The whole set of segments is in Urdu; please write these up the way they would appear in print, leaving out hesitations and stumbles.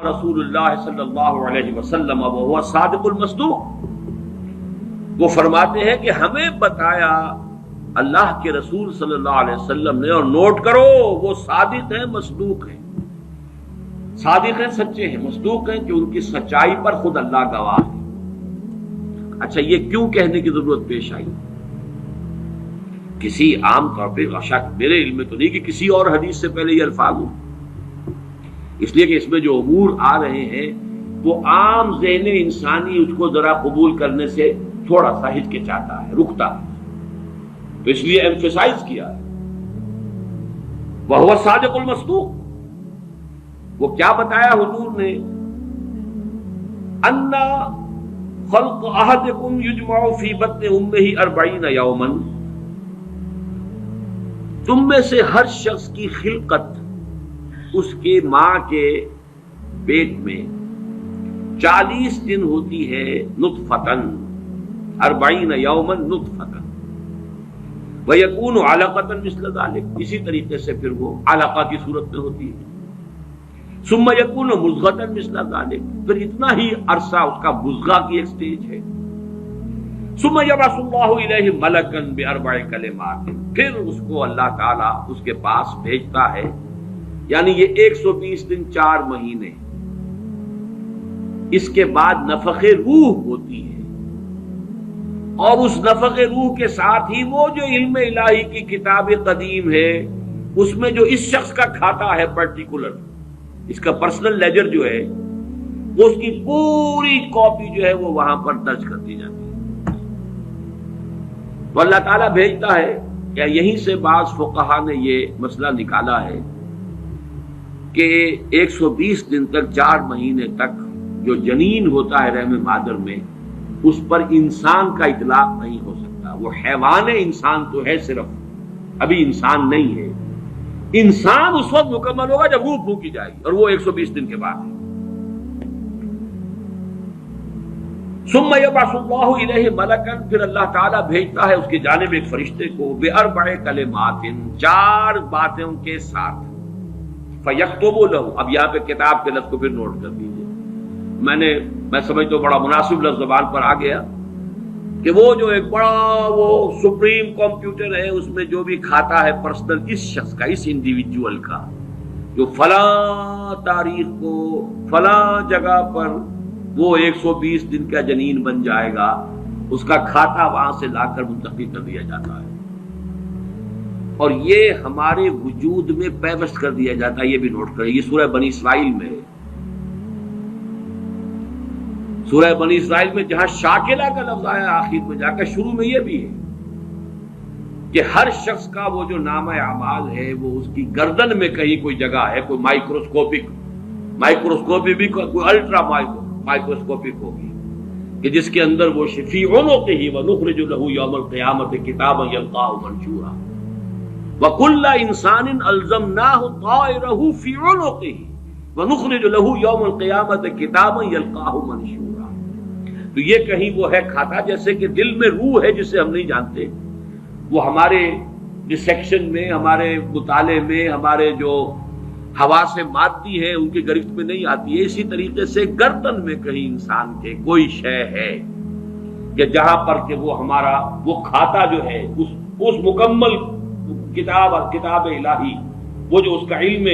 رسول اللہ صلی اللہ علیہ وسلم وهو الصادق المصدوق، وہ فرماتے ہیں کہ ہمیں بتایا اللہ کے رسول صلی اللہ علیہ وسلم نے، اور نوٹ کرو وہ صادق ہیں مصدوق ہیں، صادق ہیں سچے ہیں، مصدوق ہیں کہ ان کی سچائی پر خود اللہ گواہ ہے۔ اچھا یہ کیوں کہنے کی ضرورت پیش آئی؟ کسی عام طور پہ شک میرے علم میں تو نہیں کہ کسی اور حدیث سے پہلے یہ الفاظ ہوں، اس لیے کہ اس میں جو امور آ رہے ہیں وہ عام ذہن انسانی اس کو ذرا قبول کرنے سے تھوڑا سا ہچکچاتا ہے، رکتا ہے، تو اس لیے ایمفیسائز کیا ہے وَهُوَ الصَّادِقُ الْمَصْدُوقُ۔ وہ کیا بتایا حضور نے؟ اَنَّ خَلْقَ أَحَدِكُمْ يُجْمَعُ فِي بَطْنِ أُمِّهِ 40 يَوْمًا، تم میں سے ہر شخص کی خلقت اس کے ماں کے پیٹ میں 40 دن ہوتی ہے، نطفتن 40 یوما نطفتن، ویکون علقۃ مثل ذلک، اسی طریقے سے پھر وہ علقہ کی صورت میں ہوتی ہے، ثم یکون مضغۃ مثل ذلک، پھر اتنا ہی عرصہ اس کا مضغہ کی ایک سٹیج ہے، ثم یبعث اللہ الیہ ملکا باربع کلمات، پھر اس کو اللہ تعالیٰ اس کے پاس بھیجتا ہے، یعنی یہ 120 دن 4 مہینے، اس کے بعد نفخ روح ہوتی ہے، اور اس نفخ روح کے ساتھ ہی وہ جو علم الہی کی کتاب قدیم ہے اس میں جو اس شخص کا کھاتا ہے پرٹیکولر، اس کا پرسنل لیجر جو ہے، اس کی پوری کاپی جو ہے وہ وہاں پر درج کر دی جاتی ہے، تو اللہ تعالیٰ بھیجتا ہے۔ کیا یہیں سے بعض فقہا نے یہ مسئلہ نکالا ہے کہ 120 دن تک 4 مہینے تک جو جنین ہوتا ہے رحم مادر میں، اس پر انسان کا اطلاق نہیں ہو سکتا، وہ حیوان انسان تو ہے صرف، ابھی انسان نہیں ہے، انسان اس وقت مکمل ہوگا جب روح پھونکی جائے گی، اور وہ 120 دن کے بعد ہے۔ ثم یبعث اللہ الیہ ملکا، پھر اللہ تعالیٰ بھیجتا ہے اس کی جانب ایک فرشتے کو، باربع کلمات، 4 باتوں کے ساتھ، فیکتب لہ، اب یہاں پہ کتاب کے لفظ کو پھر نوٹ کر دیجیے، میں سمجھتا ہوں بڑا مناسب لفظ زبان پر آ گیا کہ وہ جو ایک بڑا وہ سپریم کمپیوٹر ہے، اس میں جو بھی کھاتا ہے پرسنل اس شخص کا، اس انڈیویجول کا، جو فلاں تاریخ کو فلاں جگہ پر وہ 120 دن کا جنین بن جائے گا، اس کا کھاتا وہاں سے لا کر منتقل کر دیا جاتا ہے، اور یہ ہمارے وجود میں پیوست کر دیا جاتا ہے۔ یہ بھی نوٹ کریں، یہ سورہ بنی اسرائیل میں ہے، سورہ بنی اسرائیل میں جہاں شاکلہ کا لفظ آیا آخر میں جا کر، شروع میں یہ بھی ہے کہ ہر شخص کا وہ جو نامہ اعمال ہے وہ اس کی گردن میں کہیں کوئی جگہ ہے، کوئی مائکروسکوپی بھی کوئی الٹرا مائکروسکوپک ہوگی، کہ جس کے اندر وہ شفیع عنقہ ونخرج لہ یوم القیامۃ کتابا یلقاہ منشورا وکل انسان الزمناہ طائرہ فی عنقہ ونخرج لہ یوم القیامۃ کتابا یلقاہ منشورا۔ تو یہ کہیں وہ ہے کھاتا، جیسے کہ دل میں روح ہے جسے ہم نہیں جانتے، وہ ہمارے ڈسیکشن میں، ہمارے مطالعے میں، ہمارے جو حواس مادی ہے ان کی گرفت میں نہیں آتی ہے، اسی طریقے سے گردن میں کہیں انسان کے کوئی شے ہے کہ جہاں پر کہ وہ ہمارا وہ کھاتا جو ہے اس مکمل کتاب الہی، وہ جو اس کا علم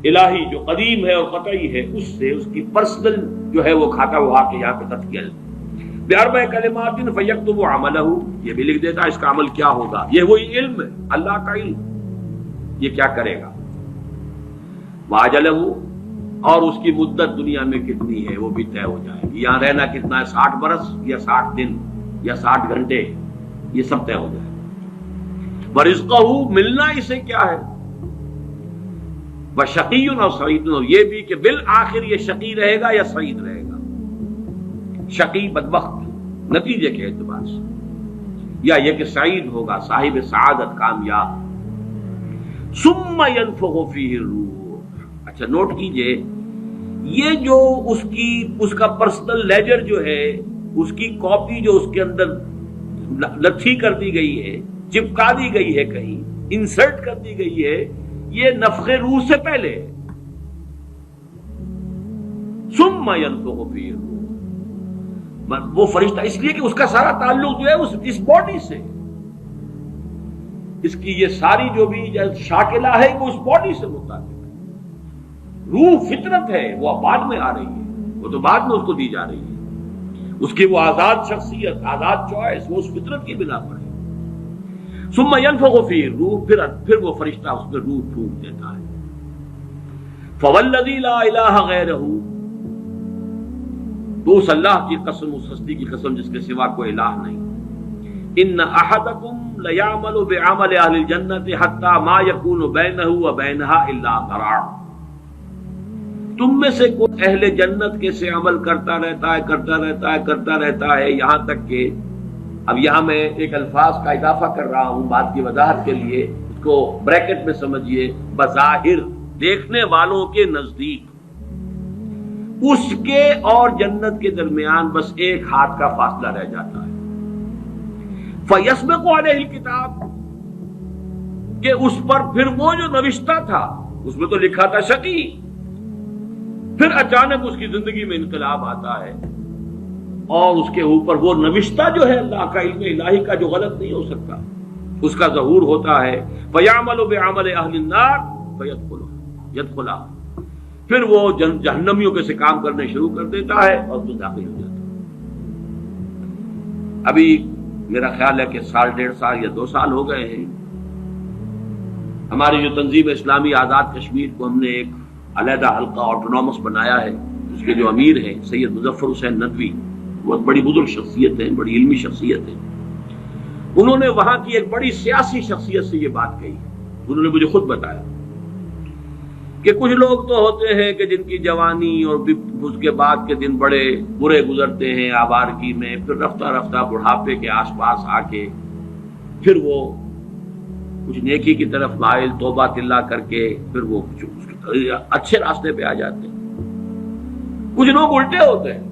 الہی جو قدیم ہے اور قطعی ہے، اس سے اس کی پرسنل جو ہے وہ کھاتا وہ آ کے یہاں پہ درج کیا جاتا ہے۔ باربع کلمات فیکتب عملہ، یہ بھی لکھ دیتا ہے اس کا عمل کیا ہوگا، یہ وہی علم ہے، اللہ کا علم، یہ کیا کرے گا، واجلہ، اور اس کی مدت دنیا میں کتنی ہے وہ بھی طے ہو جائے گی، یہاں رہنا کتنا ہے، 60 برس یا 60 دن یا 60 گھنٹے، یہ سب طے ہو جائے گا۔ ورزقہ، ملنا اسے کیا ہے، وشقی اور سعید، یہ بھی کہ بالآخر یہ شقی رہے گا یا سعید رہے گا، شقی بدبخت نتیجے کے اعتبار سے، یا یہ کہ سعید ہوگا صاحب سعادت کامیاب۔ ثم ينفخ فیہ الروح، اچھا نوٹ کیجئے، یہ جو اس کا پرسنل لیجر جو ہے، اس کی کاپی جو اس کے اندر لتھی کر دی گئی ہے، چپکا دی گئی ہے، کہیں انسرٹ کر دی گئی ہے، یہ نفخ روح سے پہلے ہے، ثم ينفخ فيه الروح، وہ فرشتہ اس لیے کہ اس کا سارا تعلق جو ہے اس باڈی سے، اس کی یہ ساری جو بھی شاکلہ ہے وہ اس باڈی سے متعلق ہے۔ روح فطرت ہے، وہ بعد میں آ رہی ہے، وہ تو بعد میں اس کو دی جا رہی ہے، اس کی وہ آزاد شخصیت، آزاد چوائس، وہ اس فطرت کی بنا پر ہے۔ ثم ينفخ فيه الروح، پھر وہ فرشتہ اس میں روح پھونک دیتا ہے۔ فوالذی لا الہ غیرہ، تو اس اللہ کی قسم، اس ہستی کی قسم جس کے سوا کوئی الہ نہیں، ان احدکم لیعمل بعمل اہل الجنۃ حتی ما یکون بینہ وبینہا الا ذراع، تم میں سے کوئی اہل جنت کے سے عمل کرتا رہتا ہے یہاں تک کہ، اب یہاں میں ایک الفاظ کا اضافہ کر رہا ہوں بات کی وضاحت کے لیے، اس کو بریکٹ میں سمجھیے، بظاہر دیکھنے والوں کے نزدیک اس کے اور جنت کے درمیان بس ایک ہاتھ کا فاصلہ رہ جاتا ہے۔ فَيَسْبِقُ عَلَيْهِ الْكِتَابُ، کہ اس پر پھر وہ جو نوشتہ تھا، اس میں تو لکھا تھا شقی، پھر اچانک اس کی زندگی میں انقلاب آتا ہے اور اس کے اوپر وہ نوشتہ جو ہے اللہ کا علم الہی کا جو غلط نہیں ہو سکتا، اس کا ظہور ہوتا ہے۔ فَيَعْمَلُ بِعَمَلِ أَهْلِ النَّارِ فَيَدْخُلُهَا، پھر وہ جہنمیوں کے سے کام کرنے شروع کر دیتا ہے اور تو داخل ہو جاتا ہے۔ ابھی میرا خیال ہے کہ سال 1.5 سال یا 2 سال ہو گئے ہیں، ہماری جو تنظیم اسلامی آزاد کشمیر کو ہم نے ایک علیحدہ حلقہ آٹونومس بنایا ہے، اس کے جو امیر ہیں سید مظفر حسین ندوی، بہت بڑی بزرگ شخصیت ہیں، بڑی علمی شخصیت ہیں، انہوں نے وہاں کی ایک بڑی سیاسی شخصیت سے یہ بات کہی ہے۔ انہوں نے مجھے خود بتایا کہ کچھ لوگ تو ہوتے ہیں کہ جن کی جوانی اور اس کے بعد کے دن بڑے برے گزرتے ہیں آوارگی میں، پھر رفتہ رفتہ بڑھاپے کے آس پاس آ کے پھر وہ کچھ نیکی کی طرف مائل، توبہ تلا کر کے پھر وہ کچھ اچھے راستے پہ آ جاتے ہیں۔ کچھ لوگ الٹے ہوتے ہیں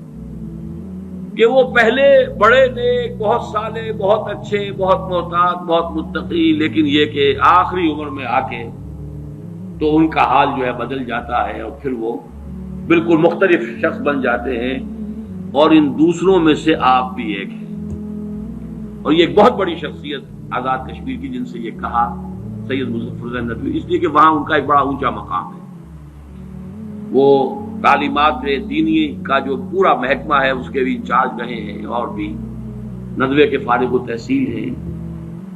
کہ وہ پہلے بڑے نیک، بہت صالح، بہت اچھے، بہت محتاط، بہت متقی، لیکن یہ کہ آخری عمر میں آ کے تو ان کا حال جو ہے بدل جاتا ہے اور پھر وہ بالکل مختلف شخص بن جاتے ہیں، اور ان دوسروں میں سے آپ بھی ایک ہیں۔ اور یہ ایک بہت بڑی شخصیت آزاد کشمیر کی، جن سے یہ کہا سید مظفر حسین ندوی، اس لیے کہ وہاں ان کا ایک بڑا اونچا مقام ہے، وہ تعلیمات دینی کا جو پورا محکمہ ہے اس کے بھی انچارج رہے ہیں، اور بھی ندوے کے فارغ التحصیل ہیں۔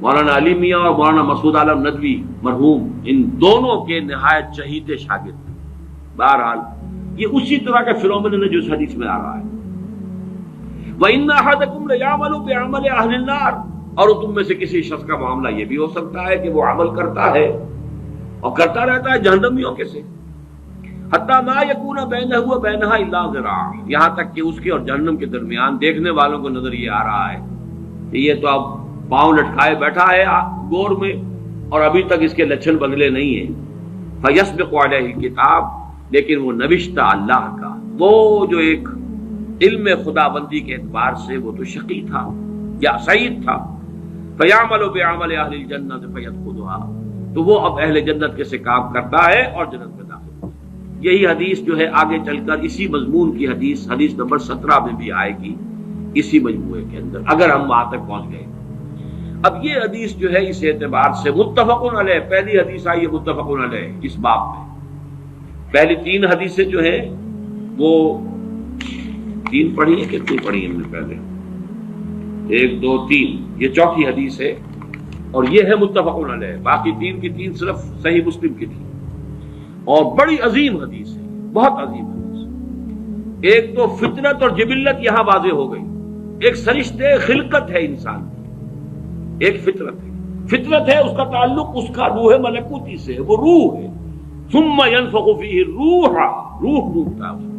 مولانا علی میاں اور مولانا مسعود عالم ندوی مرحوم، ان دونوں کے نہایت چہیتے شاگرد ہیں۔ بہرحال یہ اسی طرح کا فینومینن ہے جو اس حدیث میں آ رہا ہے۔ وَإِنَّ أَحَدَكُمْ لَيَعْمَلُ بِعَمَلِ أَهْلِ النَّارِ، اور تم میں سے کسی شخص کا معاملہ یہ بھی ہو سکتا ہے کہ وہ عمل کرتا ہے اور کرتا رہتا ہے جہنمیوں کے سے، حتیٰ ما یکون بینہ وبینہا الا ذراع، یہاں تک کہ اس کے اور جہنم کے درمیان دیکھنے والوں کو نظر یہ آ رہا ہے کہ یہ تو اب پاؤں لٹکائے بیٹھا ہے گور میں اور ابھی تک اس کے لچھن بدلے نہیں ہیں۔ فیسبق علیہ الکتاب، لیکن وہ نوشتہ اللہ کا، وہ جو ایک علم خدا بندی کے اعتبار سے وہ تو شقی تھا یا سعید تھا۔ فیعمل بعمل اہل الجنۃ فیدخلها، تو وہ اب اہل جنت کے سے کام کرتا ہے اور جنت میں داخل ہوتا ہے۔ یہی حدیث جو ہے آگے چل کر اسی مضمون کی حدیث نمبر 17 میں بھی آئے گی، اسی مجموعے کے اندر، اگر ہم وہاں تک پہنچ گئے۔ اب یہ حدیث جو ہے اس اعتبار سے متفقن علیہ، پہلی حدیث آئی ہے متفقن علیہ اس باب میں۔ پہلی 3 حدیثیں جو ہیں وہ 3 پڑھی ہیں، کتنی پڑھی ہیں ہم نے پہلے؟ 1 2 3، یہ چوتھی حدیث ہے اور یہ ہے متفقن علیہ، باقی 3 کی 3 صرف صحیح مسلم کی تھی، اور بڑی عظیم حدیث ہے، بہت عظیم حدیث۔ ایک تو فطرت اور جبلت یہاں واضح ہو گئی، ایک سرشتے خلقت ہے انسان، ایک فطرت ہے، اس کا تعلق اس کا روح ملکوتی سے، وہ روح ہے۔ ثم ينفخ فيه الروح، روح ڈوبتا ہے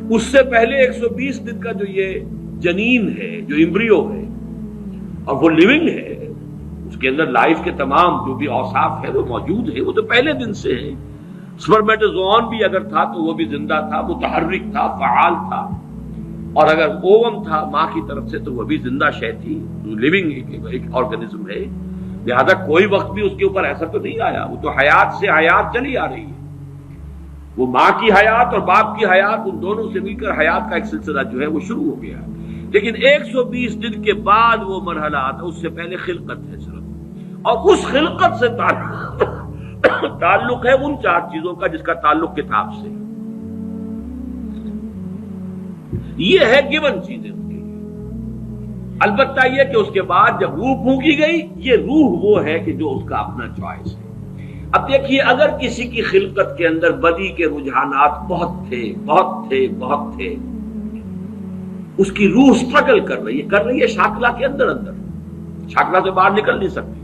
اس سے پہلے 120 دن کا جو یہ جنین ہے، جو امبریو ہے، اور وہ لیونگ ہے، اس کے اندر لائف کے تمام جو بھی اوصاف ہے وہ موجود ہے، وہ تو پہلے دن سے ہے۔ سپرمیٹوزوان بھی اگر تھا تو وہ بھی زندہ تھا، متحرک تھا، فعال تھا، اور اگر اوم تھا ماں کی طرف سے تو وہ بھی زندہ شے تھی، لیونگ ایک آرگنزم ہے، لہذا کوئی وقت بھی اس کے اوپر ایسا تو نہیں آیا، وہ تو حیات سے حیات چلی آ رہی ہے۔ وہ ماں کی حیات اور باپ کی حیات، ان دونوں سے مل کر حیات کا ایک سلسلہ جو ہے وہ شروع ہو گیا، لیکن 120 دن کے بعد وہ مرحلہ آتا، اس سے پہلے خلقت ہے صرف، اور اس خلقت سے تعلق ہے ان 4 چیزوں کا جس کا تعلق کتاب سے، یہ ہے گیون چیزیں اس کے لیے۔ البتہ یہ کہ اس کے بعد جب روح پھونکی گئی، یہ روح وہ ہے کہ جو اس کا اپنا چوائس ہے۔ اب دیکھیے، اگر کسی کی خلقت کے اندر بدی کے رجحانات بہت تھے، اس کی روح سٹرگل کر رہی ہے شاکلہ کے اندر شاکلہ سے باہر نکل نہیں سکتی،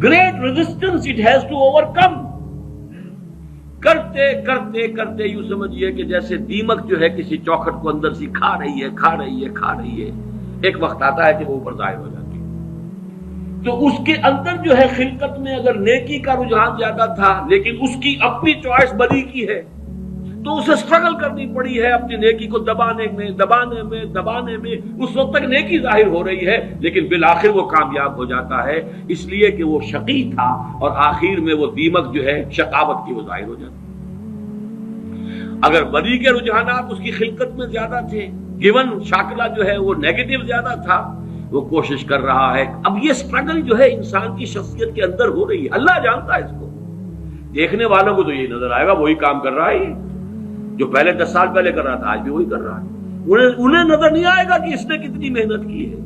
great resistance it has to overcome, کرتے یوں سمجھیے کہ جیسے دیمک جو ہے کسی چوکھٹ کو اندر سے کھا رہی ہے، ایک وقت آتا ہے کہ وہ اوپر ظاہر ہو جاتی ہے۔ تو اس کے اندر جو ہے خلقت میں اگر نیکی کا رجحان زیادہ تھا، لیکن اس کی اپنی چوائس بدی کی ہے، تو اسے سٹرگل کرنی پڑی ہے اپنی نیکی کو دبانے میں، اس وقت تک نیکی ظاہر ہو رہی ہے، لیکن بالآخر وہ کامیاب ہو جاتا ہے، اس لیے کہ وہ شقی تھا، اور آخر میں وہ دیمک جو ہے شقاوت کی وہ ظاہر ہو جاتی ہے۔ اگر بدی کے رجحانات اس کی خلقت میں زیادہ تھے، گیون شاکلہ جو ہے وہ نیگیٹو زیادہ تھا، وہ کوشش کر رہا ہے۔ اب یہ سٹرگل جو ہے انسان کی شخصیت کے اندر ہو رہی ہے، اللہ جانتا ہے اس کو، دیکھنے والوں کو تو یہ نظر آئے گا وہی کام کر رہا ہے، جو پہلے 10 سال پہلے کر رہا تھا آج بھی وہی کر رہا ہے، انہیں نظر نہیں آئے گا کہ اس نے کتنی محنت کی ہے،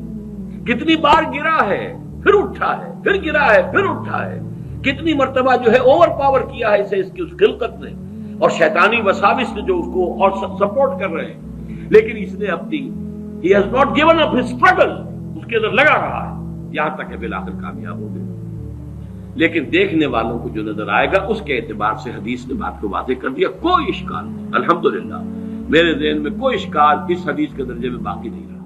کتنی بار گرا ہے پھر اٹھا ہے، پھر گرا ہے پھر اٹھا ہے، کتنی مرتبہ جو ہے اوور پاور کیا ہے اسے اس کی اس خلقت نے، اور شیطانی وساوس نے جو اس کو اور سپورٹ کر رہے ہیں، لیکن اس نے اپنی he has not given up his struggle، اس کے اندر لگا رہا ہے یہاں تک کہ بالآخر کامیاب ہو گئے۔ لیکن دیکھنے والوں کو جو نظر آئے گا اس کے اعتبار سے حدیث نے بات کو واضح کر دیا، کوئی اشکال نہیں، الحمدللہ میرے ذہن میں کوئی اشکال اس حدیث کے درجے میں باقی نہیں رہا۔